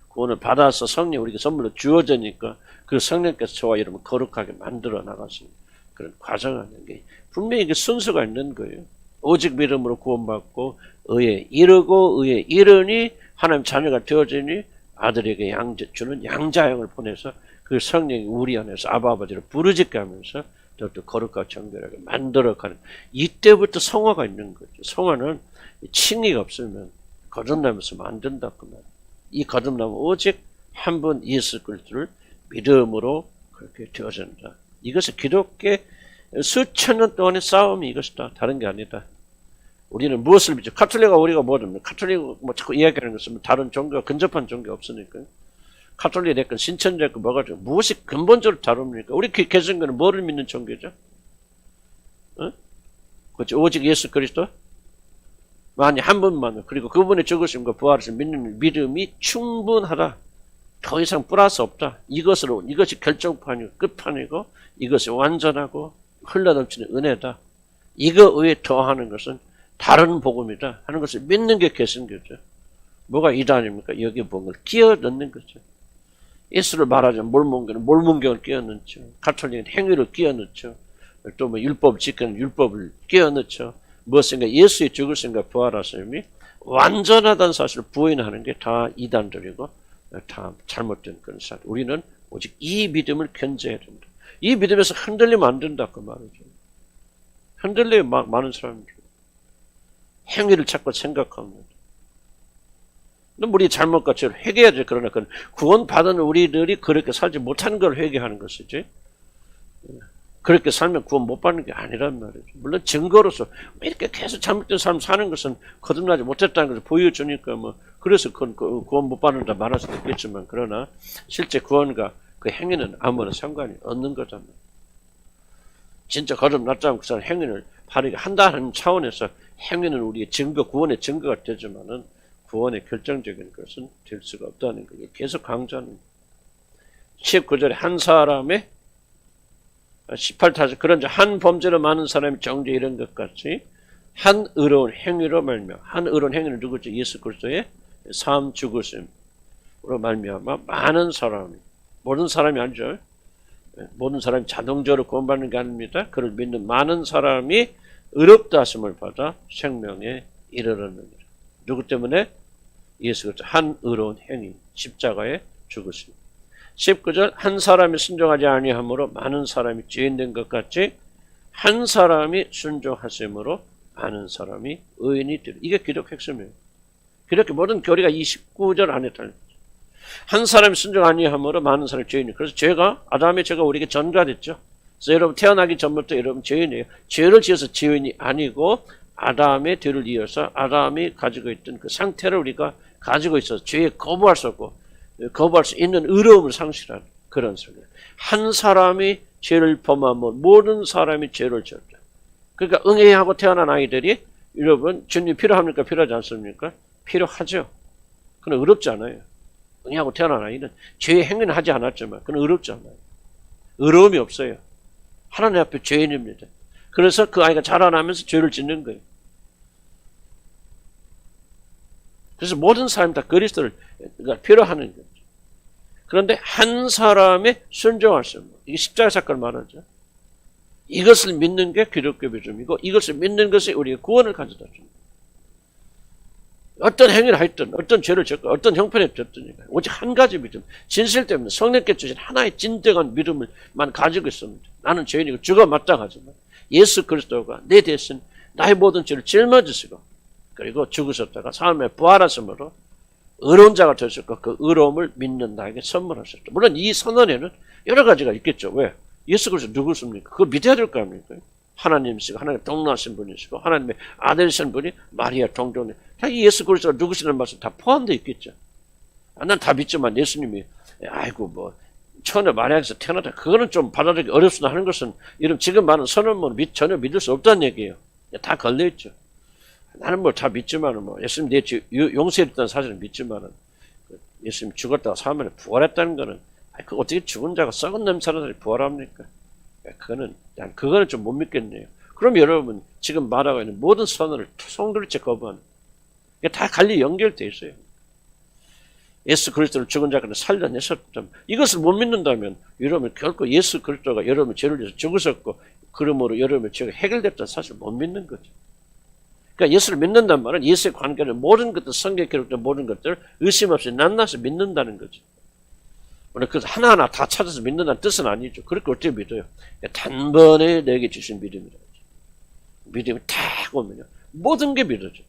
구원을 받아서 성령 우리가 선물로 주어지니까 그 성령께서 저와 여러분 거룩하게 만들어 나가시는 그런 과정을 하는 게 분명히 그 순서가 있는 거예요. 오직 믿음으로 구원받고 의에 이르고 의에 이르니 하나님 자녀가 되어지니 아들에게 주는 양자형을 보내서 그 성령이 우리 안에서 아버지를 부르짖게 하면서 더욱더 거룩하고 정결하게 만들어가는 이때부터 성화가 있는 거죠. 성화는 칭의가 없으면 거듭나면서 안 된다 그 말. 이 거듭나면 오직 한 분 예수 그리스도를 믿음으로 그렇게 되어진다. 이것은 기독교의 수천 년 동안의 싸움이 이것이다. 다른 게 아니다. 우리는 무엇을 믿죠? 가톨릭가 우리가 뭐든 가톨릭 자꾸 이야기하는 것은 다른 종교가 근접한 종교가 없으니까. 가톨릭이 됐건 신천지 됐건 뭐가 죠 무엇이 근본적으로 다릅니까? 우리 개신교는 뭐를 믿는 종교죠? 그렇죠? 오직 예수 그리스도 만약 한 번만, 그리고 그분의 죽으심과 부활을 믿는 믿음이 충분하다. 더 이상 플러스 없다. 이것이 결정판이고 끝판이고 이것이 완전하고 흘러넘치는 은혜다. 이거 외에 더하는 것은 다른 복음이다 하는 것을 믿는 게 개신교죠. 뭐가 이단입니까? 여기에 뭔가 끼어 넣는 거죠. 예수를 말하자면 몰몬교는 끼어 넣죠. 가톨릭은 행위를 끼어 넣죠. 또 뭐 율법을 지키는 율법을 끼어 넣죠. 무엇인가 예수의 죽으심과 부활하심이 완전하다는 사실을 부인하는 게 다 이단들이고 다 잘못된 그런 사실. 우리는 오직 이 믿음을 견제해야 된다. 이 믿음에서 흔들리면 안 된다 그 말이죠. 흔들려요 많은 사람들. 행위를 자꾸 생각합니다. 우리 잘못과 죄를 회개해야죠. 그러나 그건 구원받은 우리들이 그렇게 살지 못하는 걸 회개하는 것이지. 그렇게 살면 구원 못 받는 게 아니란 말이죠. 물론 증거로서 이렇게 계속 잘못된 삶 사는 것은 거듭나지 못했다는 것을 보여주니까 뭐 그래서 그건 구원 못 받는다 말할 수도 있겠지만 그러나 실제 구원과 그 행위는 아무런 상관이 없는 거잖아요. 진짜 거듭났다면 그 사람 행위를 바르게 한다는 차원에서 행위는 우리의 증거, 구원의 증거가 되지만은 구원의 결정적인 것은 될 수가 없다는 거예요. 계속 강조하는 거예요. 19절에 한 사람의 18타절 그런 한 범죄로 많은 사람이 정죄 이런 것 같이 한 의로운 행위로 말미암아 한 의로운 행위는 누구죠? 예수 그리스도의 삶 죽으심으로 말미암아 많은 사람이 모든 사람이 아니죠. 모든 사람이 자동적으로 구원받는 게 아닙니다. 그를 믿는 많은 사람이 의롭다 하심을 받아 생명에 이르렀느니라. 누구 때문에? 예수 그리스도 한 의로운 행위 십자가에 죽으심. 19절 한 사람이 순종하지 아니함으로 많은 사람이 죄인된 것 같이 한 사람이 순종하심으로 많은 사람이 의인이 되리라. 이게 기독 핵심이에요. 기독교 모든 교리가 29절 안에 달려 있어요. 한 사람이 순종 아니함으로 많은 사람이 죄인이에요. 그래서 아담의 죄가 우리에게 전가됐죠. 그래서 여러분 태어나기 전부터 여러분 죄인이에요. 죄를 지어서 죄인이 아니고 아담의 죄를 이어서 아담이 가지고 있던 그 상태를 우리가 가지고 있어서 죄에 거부할 수 없고 거부할 수 있는 의로움을 상실한 그런 소리예요. 한 사람이 죄를 범하면 모든 사람이 죄를 지었다. 그러니까 응해야 하고 태어난 아이들이 여러분 주님 필요합니까? 필요하지 않습니까? 필요하죠. 그건 의롭지 않아요. 응해하고 태어난 아이는 죄의 행위는 하지 않았지만 그건 의롭지 않아요. 의로움이 없어요. 하나님 앞에 죄인입니다. 그래서 그 아이가 자라나면서 죄를 짓는 거예요. 그래서 모든 사람이 다 그리스도를 필요하는 거죠. 그런데 한 사람의 순종할 수 없는 이게 십자가 사건을 말하죠. 이것을 믿는 게 기독교 믿음이고 이것을 믿는 것이 우리의 구원을 가져다 줍니다. 어떤 행위를 하였든 어떤 죄를 졌건 어떤 형편에 졌든 오직 한 가지 믿음 진실 때문에 성령께 주신 하나의 진정한 믿음을만 가지고 있습니다. 나는 죄인이고 죽어 마땅하지만 예수 그리스도가 내 대신 나의 모든 죄를 짊어지시고 그리고 죽으셨다가 삶에 부활하심으로 의로운 자가 되셨고 그 의로움을 믿는 나에게 선물하셨다. 물론 이 선언에는 여러 가지가 있겠죠. 왜? 예수 그리스도 누구십니까? 그걸 믿어야 될 거 아닙니까? 하나님이시고 하나님 동나신 분이시고 하나님의 아들이신 분이 마리아 동정녀. 이 예수 그리스도가 누구시는 말씀 다 포함되어 있겠죠. 난 다 믿지만 예수님이 아이고 뭐 처음에 마리아에서 태어났다. 그거는 좀 받아들이기 어렵습니다 하는 것은 이런 지금 많은 선언문 전혀 믿을 수 없다는 얘기예요. 다 걸려있죠. 나는 뭐 다 믿지만은 뭐 예수님 내 용서했다는 사실은 믿지만은 예수님 죽었다가 사흘 부활했다는 거는 그 어떻게 죽은 자가 썩은 냄새나는 사람이 부활합니까? 그거는 좀 못 믿겠네요. 그럼 여러분 지금 말하고 있는 모든 선언을 송두리째 거부하는 이게 다 관리 연결돼 있어요. 예수 그리스도를 죽은 자가 살려내셨다면 이것을 못 믿는다면 여러분 결코 예수 그리스도가 여러분의 죄를 위해서 죽으셨고 그러므로 여러분의 죄가 해결됐다는 사실을 못 믿는 거죠. 그러니까 예수를 믿는다는 말은 예수의 관계는 모든 것들, 성경에 기록된 모든 것들을 의심 없이 낱낱이 믿는다는 거죠. 물론 그 하나하나 다 찾아서 믿는다는 뜻은 아니죠. 그렇게 어떻게 믿어요? 단번에 내게 주신 믿음이라고. 믿음이 탁 오면요. 모든 게 믿어져.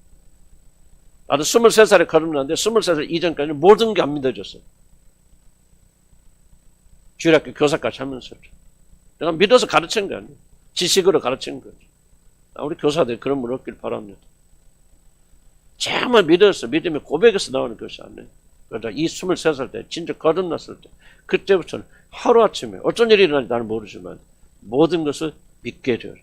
나도 23살에 거듭났는데 23살 이전까지는 모든 게 안 믿어졌어요. 주일학교 교사까지 하면서. 내가 믿어서 가르친 거 아니에요. 지식으로 가르친 거죠. 우리 교사들이 그런 분 없길 바랍니다. 정말 믿어서 믿음의 고백에서 나오는 것이 아니에요. 그러다 이 23살 때 진짜 거듭났을 때 그때부터는 하루아침에 어떤 일이 일어나는지 나는 모르지만 모든 것을 믿게 되어요.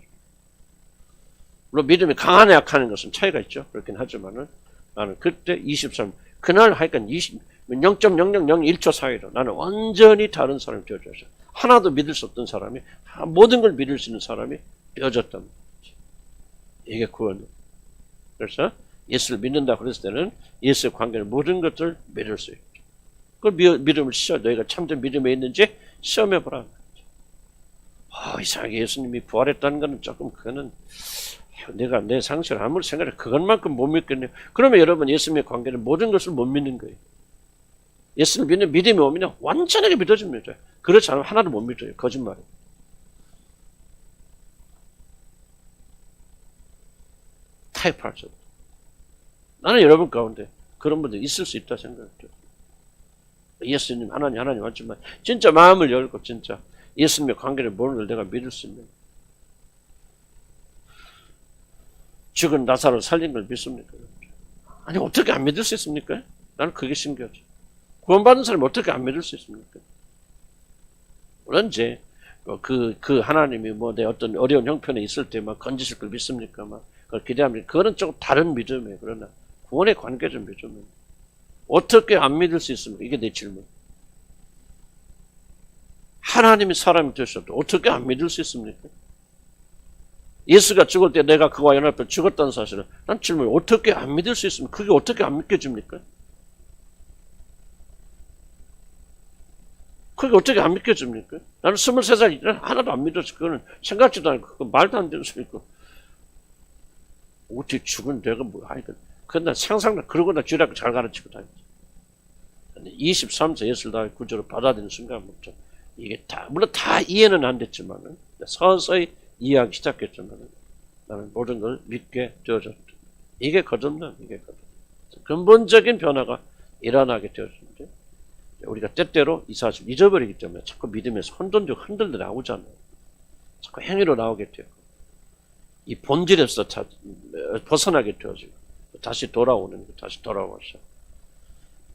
물론 믿음이 강하냐 약하는 것은 차이가 있죠. 그렇긴 하지만은 나는 그때 23, 그날 하여간 0.0001초 사이로 나는 완전히 다른 사람이 되어져서 하나도 믿을 수 없던 사람이 모든 걸 믿을 수 있는 사람이 되어졌단 말이지. 이게 구원이에요. 그래서 예수를 믿는다고 그랬을 때는 예수의 관계는 모든 것을 믿을 수 있죠. 그 믿음을 시험, 너희가 참된 믿음에 있는지 시험해보라. 이상하게 예수님이 부활했다는 것은 조금 그거는 내가 내 상식을 아무리 생각해 그것만큼 못 믿겠네요. 그러면 여러분 예수님의 관계는 모든 것을 못 믿는 거예요. 예수를 믿는 믿음이 오면 완전하게 믿어집니다. 그렇지 않으면 하나도 못 믿어요. 거짓말이에요. 타협할 수 없다. 나는 여러분 가운데 그런 분들 있을 수 있다 생각해요. 예수님 하나님 맞지만 진짜 마음을 열고 진짜 예수님의 관계를 모르는 걸 내가 믿을 수 있는 죽은 나사로를 살린 걸 믿습니까? 아니 어떻게 안 믿을 수 있습니까? 나는 그게 신기하죠. 구원받은 사람이 어떻게 안 믿을 수 있습니까? 물론 이제 그 하나님이 뭐 내 어떤 어려운 형편에 있을 때 막 건지실 걸 믿습니까? 막 그걸 기대합니다. 그거는 조금 다른 믿음이에요. 그러나 구원의 관계적 믿음은 어떻게 안 믿을 수 있습니까? 이게 내 질문. 하나님이 사람이 되셨도 어떻게 안 믿을 수 있습니까? 예수가 죽을 때 내가 그와 연합해 죽었다는 사실은 난 질문 어떻게 안 믿을 수 있습니까? 그게 어떻게 안 믿겨집니까? 그게 어떻게 안 믿겨집니까? 나는 23살 하나도 안 믿었어. 그거는 생각지도 않고 그거 말도 안 되는 소리고 어떻게 죽은 내가 뭐 하니까 그건 난 상상나 그러고 나 쥐라고 잘 가르치고 다녔지. 23세 예수를 다 구조로 받아들이는 순간부터 이게 다 물론 다 이해는 안 됐지만은 서서히 이해하기 시작했지만은 나는 모든 걸 믿게 되어졌다. 이게 거듭남, 이게 거듭남. 근본적인 변화가 일어나게 되어졌는데 우리가 때때로 이 사실을 잊어버리기 때문에 자꾸 믿음에서 흔들려 나오잖아요. 자꾸 행위로 나오게 되고 이 본질에서 벗어나게 되어지고 다시 돌아오는 거, 다시 돌아와서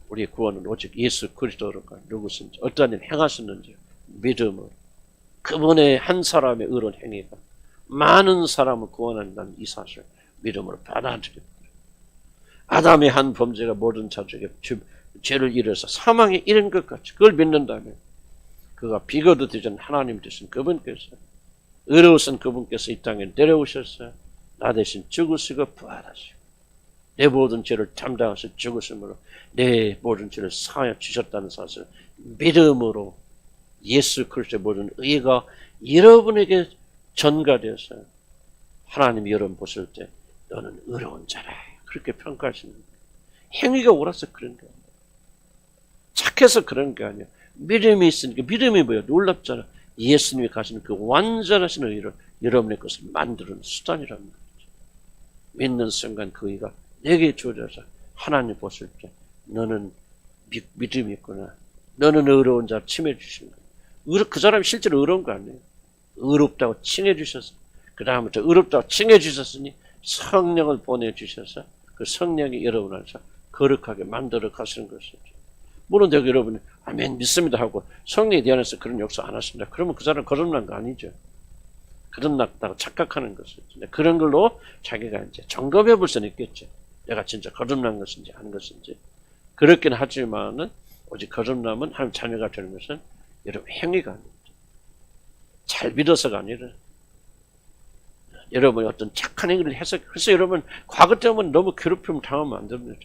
우리의 구원은 오직 예수 그리스도로가 누구든지 어떠한 일 행하셨는지 믿음으로 그분의 한 사람의 의로운 행위가 많은 사람을 구원한다는 이 사실 믿음으로 받아들입니다. 아담의 한 범죄가 모든 자족에 죄를 일어서 사망에 이른 것 같이 그걸 믿는다면 그가 비거도 되지 않은 하나님 되신 그분께서 의로우신 그분께서 이 땅에 내려오셔서 나 대신 죽으시고 부활하시고 내 모든 죄를 담당하셔 죽으심으로 내 모든 죄를 사하여 주셨다는 사실 믿음으로 예수 그리스도의 모든 의가 여러분에게 전가되어서 하나님이 여러분 보실 때 너는 의로운 자라 그렇게 평가하시는 거예요. 행위가 옳아서 그런 거예요. 착해서 그런 게 아니에요. 믿음이 있으니까 믿음이 뭐예요? 놀랍잖아. 예수님이 가시는 그 완전하신 의를 여러분의 것을 만드는 수단이라는 거죠. 믿는 순간 그 의가 내게 주어져서 하나님 보실 때 너는 믿음이 있구나. 너는 의로운 자를 칭해 주신 거예요. 그 사람이 실제로 의로운 거 아니에요. 의롭다고 칭해 주셔서 그 다음부터 의롭다고 칭해 주셨으니 성령을 보내주셔서 그 성령이 여러분 안에서 거룩하게 만들어 가시는 것이죠. 물론 내가 여러분이 아멘 믿습니다 하고 성령에 대해서 그런 역사 안 하신다. 그러면 그 사람 거듭난 거 아니죠. 거듭났다고 착각하는 것이죠. 그런 걸로 자기가 이제 점검해 볼 수는 있겠죠. 내가 진짜 거듭난 것인지 아닌 것인지. 그렇긴 하지만은 오직 거듭남은 하나님 자녀가 되는 것은 여러분 행위가 아닙니다. 잘 믿어서가 아니라 여러분이 어떤 착한 행위를 해서 그래서 여러분 과거 때문에 너무 괴롭힘을 당하면 안 됩니다.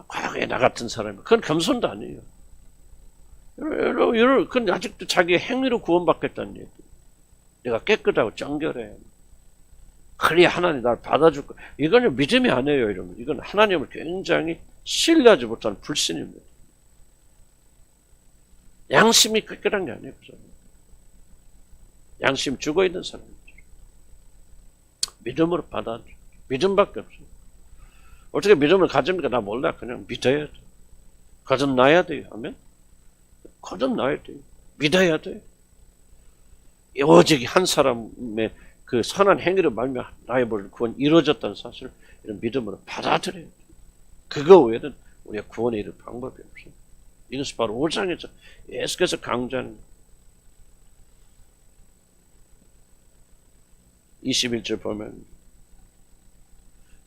과거에 나 같은 사람이 그건 겸손도 아니에요. 그건 아직도 자기의 행위로 구원받겠다는 얘기. 내가 깨끗하고 정결해. 그래야 하나님 나를 받아줄 거야. 이거는 믿음이 아니에요, 여러분. 이건 하나님을 굉장히 신뢰하지 못하는 불신입니다. 양심이 깨끗한 게 아니에요. 그 양심 죽어있는 사람이죠. 믿음으로 받아들여. 믿음밖에 없어요. 어떻게 믿음을 가집니까? 나 몰라. 그냥 믿어야 돼. 거듭나야 돼요. 하면 거듭나야 돼요. 믿어야 돼요. 오직 한 사람의 그 선한 행위로 말미암아 나의 모든 구원이 이루어졌다는 사실을 이런 믿음으로 받아들여야 돼요. 그거 외에는 우리가 구원에 이를 방법이 없어요. 이것이 바로 5장에서 예수께서 강조하는 21절 보면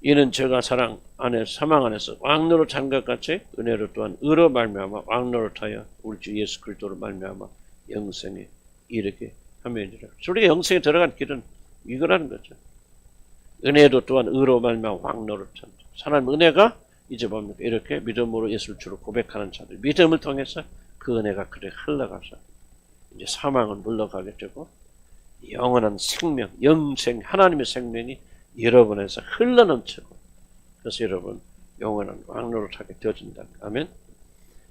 이는 저가 사랑 사망 안에서 왕노릇 한 것 같이 은혜로 또한 의로 말미암아 왕노릇하여 우리 주 예수 그리스도로 말미암아 영생에 이르게 하면이라. 우리가 영생에 들어간 길은 이거라는 거죠. 은혜도 또한 의로 말미암아 왕노릇한다. 하나님 은혜가 이제 뭡니까? 이렇게 믿음으로 예수를 주로 고백하는 자들, 믿음을 통해서 그 은혜가 그래 흘러가서 이제 사망은 물러가게 되고 영원한 생명, 영생, 하나님의 생명이 여러분에서 흘러넘치고 그래서 여러분 영원한 왕노릇하게 되어진다. 아멘.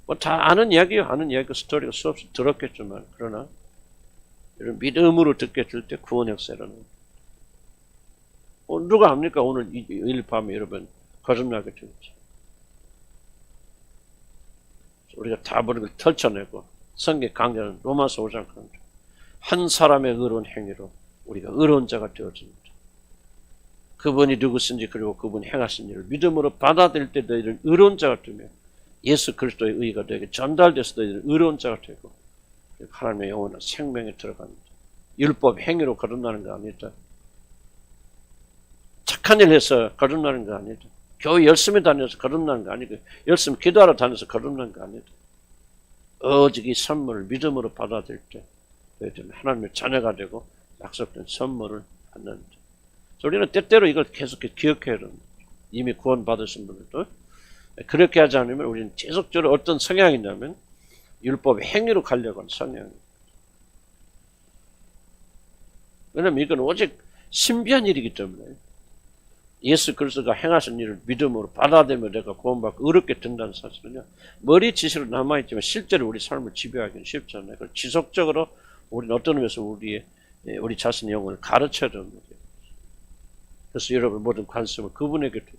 뭐 다 아는 이야기요. 아는 이야기 스토리가 수없이 들었겠지만 그러나 여러분 믿음으로 듣게 될 때 구원 역사라는 누가 압니까? 오늘 일 밤에 여러분 거듭나게 될지. 우리가 다 버리고 펼쳐내고 성경 강좌는 로마서 5장 강좌. 한 사람의 의로운 행위로 우리가 의로운 자가 되어집니다. 그분이 누구신지 그리고 그분이 행하신 일을 믿음으로 받아들일 때 너희들은 의로운 자가 되며 예수 그리스도의 의가 되게 전달돼서 너희들은 의로운 자가 되고 하나님의 영원한 생명에 들어갑니다. 율법 행위로 거듭나는 거 아니다. 착한 일 해서 거듭나는 거 아니다. 교회 열심히 다녀서 거듭나는 거 아니고 열심히 기도하러 다녀서 거듭나는 거 아니다. 오직 이 선물을 믿음으로 받아들일 때 너희들은 하나님의 자녀가 되고 약속된 선물을 받는다. 우리는 때때로 이걸 계속 기억해야 합니다. 이미 구원 받으신 분들도 그렇게 하지 않으면 우리는 계속적으로 어떤 성향이냐면 율법의 행위로 가려고 하는 성향입니다. 왜냐하면 이건 오직 신비한 일이기 때문에 예수 그리스도가 행하신 일을 믿음으로 받아들이면 내가 구원받고 의롭게 된다는 사실은요. 머리 지시로 남아있지만 실제로 우리 삶을 지배하기는 쉽지 않아요. 지속적으로 우리는 어떤 의미에서 우리 자신의 영혼을 가르쳐야 됩니다. 그래서 여러분 모든 관심을 그분에게 두고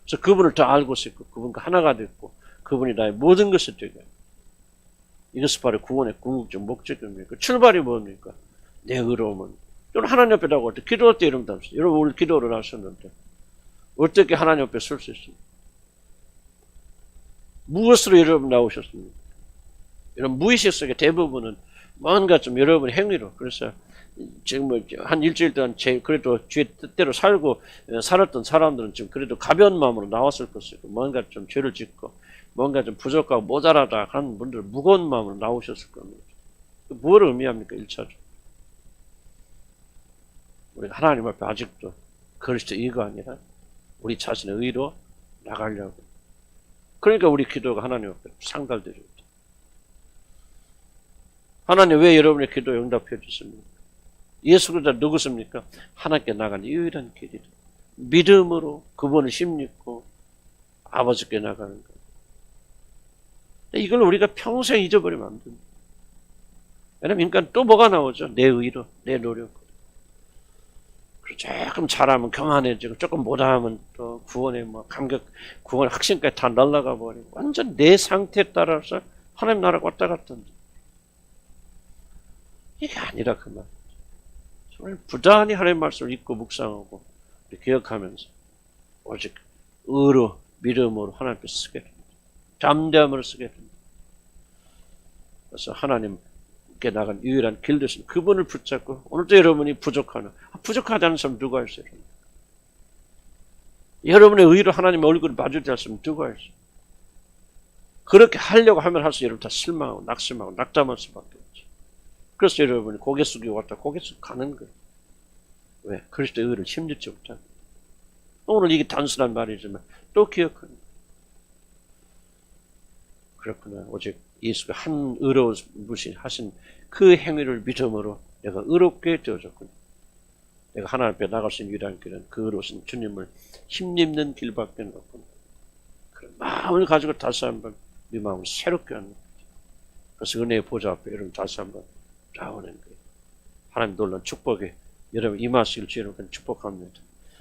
그래서 그분을 더 알고 싶고 그분과 하나가 됐고 그분이 나의 모든 것이 되게 이것이 바로 구원의 궁극적 목적입니다. 출발이 뭡니까? 내 의로움은 여러분 하나님 앞에 나올 때 기도할 때 이런 거 없어요. 여러분 오늘 기도를 하셨는데 어떻게 하나님 앞에 설 수 있습니까? 무엇으로 여러분 나오셨습니까? 이런 무의식 속에 대부분은 뭔가 좀 여러분 행위로 그래서 지금 한 일주일 동안 그래도 주의 뜻대로 살았던 사람들은 지금 그래도 가벼운 마음으로 나왔을 것이고 뭔가 좀 죄를 짓고 뭔가 좀 부족하고 모자라다 하는 분들은 무거운 마음으로 나오셨을 겁니다. 뭘 의미합니까? 1차적으로. 우리가 하나님 앞에 아직도 그리스도 의가 아니라 우리 자신의 의로 나가려고. 그러니까 우리 기도가 하나님 앞에 상달되죠. 하나님 왜 여러분의 기도 응답해 주십니까? 예수 그리스도 누구십니까? 하나님께 나간 유일한 길이다. 믿음으로 그분을 힘입고 아버지께 나가는 거예요. 이걸 우리가 평생 잊어버리면 안 됩니다. 왜냐면 인간 또 뭐가 나오죠? 내 의로, 내 노력. 조금 잘하면 교만해지고 조금 못하면 또 구원의 구원 확신까지 다 날아가 버리고 완전 내 상태에 따라서 하나님 나라가 왔다 갔다 한다. 이게 아니라 그 말. 정말 부단히 하나님의 말씀을 읽고 묵상하고 기억하면서 오직 의로 믿음으로 하나님 앞에 쓰게 됩니다. 담대함으로 쓰게 됩니다. 그래서 하나님께 나간 유일한 길 되신 그분을 붙잡고 오늘도 여러분이 부족하지 않은 사람 누가 있어요? 여러분의 의로 하나님의 얼굴을 마주칠 사람 누가 있어요? 그렇게 하려고 하면 할수록 여러분 다 실망하고 낙심하고 낙담할 수밖에 없죠. 그래서 여러분이 고개 숙이고 왔다 고개 숙이고 가는 거예요. 왜? 그리스도의 의를 힘들지 못하고. 오늘 이게 단순한 말이지만 또 기억하는 거예요. 그렇구나. 오직 예수가 한 의로우신 하신 그 행위를 믿음으로 내가 의롭게 되어졌구나. 내가 하나님 앞에 나갈 수 있는 유일한 길은 그 의로우신 주님을 힘입는 길밖에 없구나. 그런 마음을 가지고 다시 한번 네 마음을 새롭게 하는 거죠. 그래서 은혜의 보좌 앞에 여러분 다시 한번 나오는 거예요. 하나님 놀라운 축복에 여러분 임하시길 주님을 축복합니다.